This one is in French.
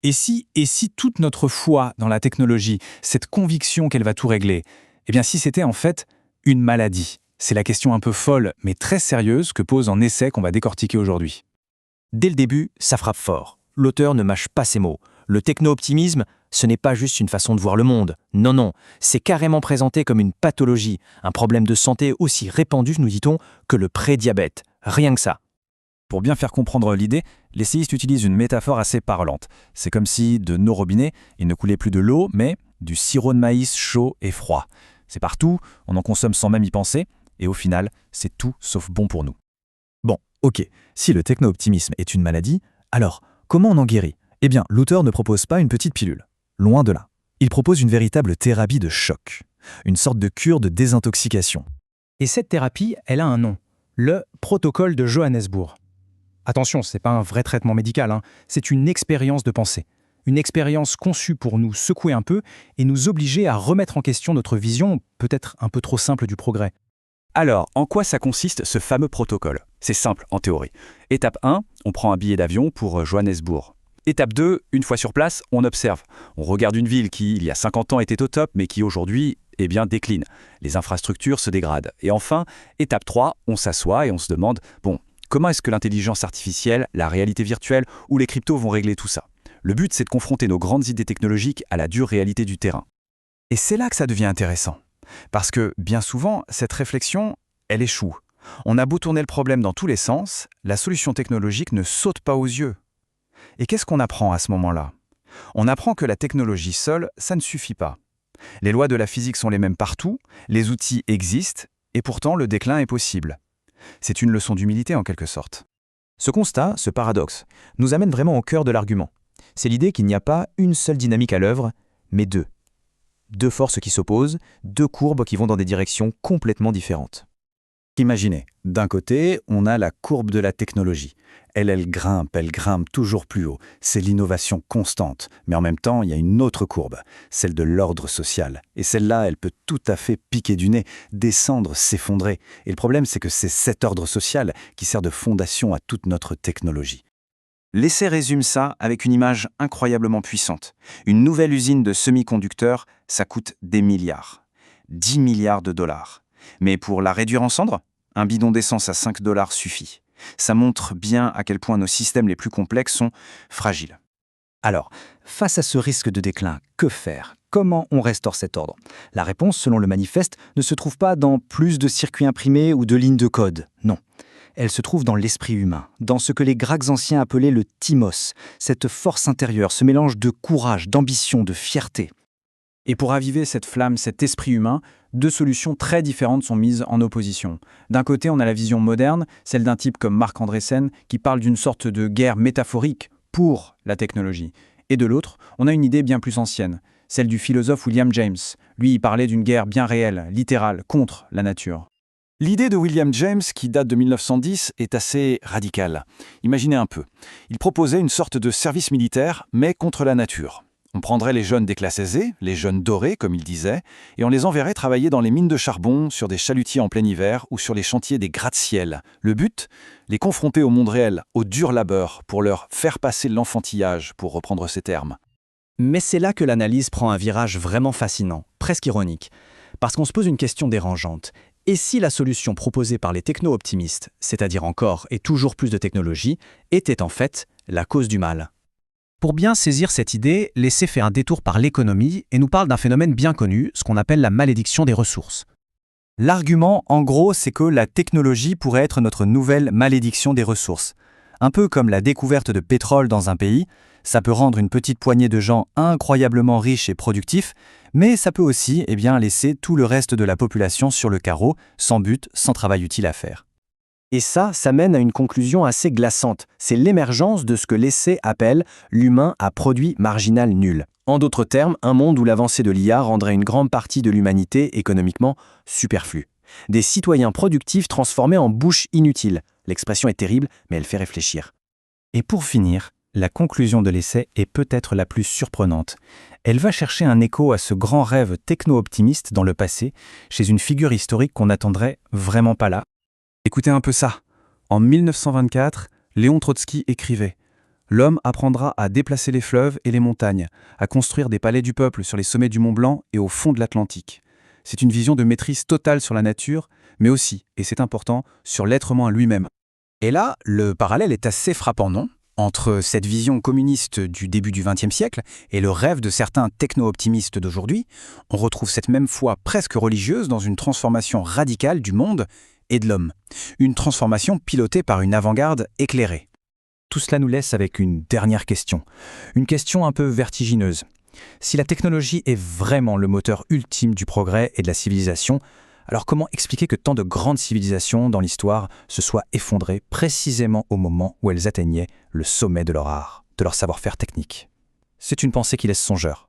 Et si toute notre foi dans la technologie, cette conviction qu'elle va tout régler, eh bien si c'était en fait une maladie? C'est la question un peu folle, mais très sérieuse que pose un essai qu'on va décortiquer aujourd'hui. Dès le début, ça frappe fort. L'auteur ne mâche pas ses mots. Le techno-optimisme, ce n'est pas juste une façon de voir le monde. Non, non, c'est carrément présenté comme une pathologie, un problème de santé aussi répandu, nous dit-on, que le prédiabète. Rien que ça. Pour bien faire comprendre l'idée, l'essayiste utilise une métaphore assez parlante. C'est comme si, de nos robinets, il ne coulait plus de l'eau, mais du sirop de maïs chaud et froid. C'est partout, on en consomme sans même y penser, et au final, c'est tout sauf bon pour nous. Bon, ok, si le techno-optimisme est une maladie, alors comment on en guérit? Eh bien, l'auteur ne propose pas une petite pilule. Loin de là. Il propose une véritable thérapie de choc. Une sorte de cure de désintoxication. Et cette thérapie, elle a un nom, le protocole de Johannesburg. Attention, ce n'est pas un vrai traitement médical, c'est une expérience de pensée. Une expérience conçue pour nous secouer un peu et nous obliger à remettre en question notre vision, peut-être un peu trop simple du progrès. Alors, en quoi ça consiste ce fameux protocole? C'est simple en théorie. Étape 1, on prend un billet d'avion pour Johannesburg. Étape 2, une fois sur place, on observe. On regarde une ville qui, il y a 50 ans, était au top, mais qui aujourd'hui, décline. Les infrastructures se dégradent. Et enfin, étape 3, on s'assoit et on se demande, comment est-ce que l'intelligence artificielle, la réalité virtuelle ou les cryptos vont régler tout ça? Le but, c'est de confronter nos grandes idées technologiques à la dure réalité du terrain. Et c'est là que ça devient intéressant. Parce que, bien souvent, cette réflexion, elle échoue. On a beau tourner le problème dans tous les sens, la solution technologique ne saute pas aux yeux. Et qu'est-ce qu'on apprend à ce moment-là? On apprend que la technologie seule, ça ne suffit pas. Les lois de la physique sont les mêmes partout, les outils existent, et pourtant le déclin est possible. C'est une leçon d'humilité en quelque sorte. Ce constat, ce paradoxe, nous amène vraiment au cœur de l'argument. C'est l'idée qu'il n'y a pas une seule dynamique à l'œuvre, mais deux. Deux forces qui s'opposent, deux courbes qui vont dans des directions complètement différentes. Imaginez, d'un côté, on a la courbe de la technologie. Elle grimpe toujours plus haut. C'est l'innovation constante. Mais en même temps, il y a une autre courbe, celle de l'ordre social. Et celle-là, elle peut tout à fait piquer du nez, descendre, s'effondrer. Et le problème, c'est que c'est cet ordre social qui sert de fondation à toute notre technologie. L'essai résume ça avec une image incroyablement puissante. Une nouvelle usine de semi-conducteurs, ça coûte des milliards. 10 milliards de dollars. Mais pour la réduire en cendres, un bidon d'essence à 5 dollars suffit. Ça montre bien à quel point nos systèmes les plus complexes sont fragiles. Alors, face à ce risque de déclin, que faire? Comment on restaure cet ordre? La réponse, selon le manifeste, ne se trouve pas dans plus de circuits imprimés ou de lignes de code. Non. Elle se trouve dans l'esprit humain, dans ce que les Grecs anciens appelaient le thymos, cette force intérieure, ce mélange de courage, d'ambition, de fierté. Et pour raviver cette flamme, cet esprit humain, deux solutions très différentes sont mises en opposition. D'un côté, on a la vision moderne, celle d'un type comme Marc Andreessen, qui parle d'une sorte de guerre métaphorique pour la technologie. Et de l'autre, on a une idée bien plus ancienne, celle du philosophe William James. Lui, il parlait d'une guerre bien réelle, littérale, contre la nature. L'idée de William James, qui date de 1910, est assez radicale. Imaginez un peu. Il proposait une sorte de service militaire, mais contre la nature. On prendrait les jeunes des classes aisées, les jeunes dorés, comme il disait, et on les enverrait travailler dans les mines de charbon, sur des chalutiers en plein hiver ou sur les chantiers des gratte-ciel. Le but? Les confronter au monde réel, au dur labeur, pour leur faire passer l'enfantillage, pour reprendre ces termes. Mais c'est là que l'analyse prend un virage vraiment fascinant, presque ironique, parce qu'on se pose une question dérangeante. Et si la solution proposée par les techno-optimistes, c'est-à-dire encore et toujours plus de technologie, était en fait la cause du mal? Pour bien saisir cette idée, l'essai fait un détour par l'économie et nous parle d'un phénomène bien connu, ce qu'on appelle la malédiction des ressources. L'argument, en gros, c'est que la technologie pourrait être notre nouvelle malédiction des ressources. Un peu comme la découverte de pétrole dans un pays, ça peut rendre une petite poignée de gens incroyablement riches et productifs, mais ça peut aussi laisser tout le reste de la population sur le carreau, sans but, sans travail utile à faire. Et ça mène à une conclusion assez glaçante. C'est l'émergence de ce que l'essai appelle « l'humain à produit marginal nul ». En d'autres termes, un monde où l'avancée de l'IA rendrait une grande partie de l'humanité économiquement superflue. Des citoyens productifs transformés en bouches inutiles. L'expression est terrible, mais elle fait réfléchir. Et pour finir, la conclusion de l'essai est peut-être la plus surprenante. Elle va chercher un écho à ce grand rêve techno-optimiste dans le passé, chez une figure historique qu'on n'attendrait vraiment pas là. Écoutez un peu ça. En 1924, Léon Trotsky écrivait « L'homme apprendra à déplacer les fleuves et les montagnes, à construire des palais du peuple sur les sommets du Mont Blanc et au fond de l'Atlantique. C'est une vision de maîtrise totale sur la nature, mais aussi, et c'est important, sur l'être humain lui-même. Et là, le parallèle est assez frappant, non? Entre cette vision communiste du début du XXe siècle et le rêve de certains techno-optimistes d'aujourd'hui, on retrouve cette même foi presque religieuse dans une transformation radicale du monde et de l'homme. Une transformation pilotée par une avant-garde éclairée. Tout cela nous laisse avec une dernière question. Une question un peu vertigineuse. Si la technologie est vraiment le moteur ultime du progrès et de la civilisation, alors comment expliquer que tant de grandes civilisations dans l'histoire se soient effondrées précisément au moment où elles atteignaient le sommet de leur art, de leur savoir-faire technique? C'est une pensée qui laisse songeur.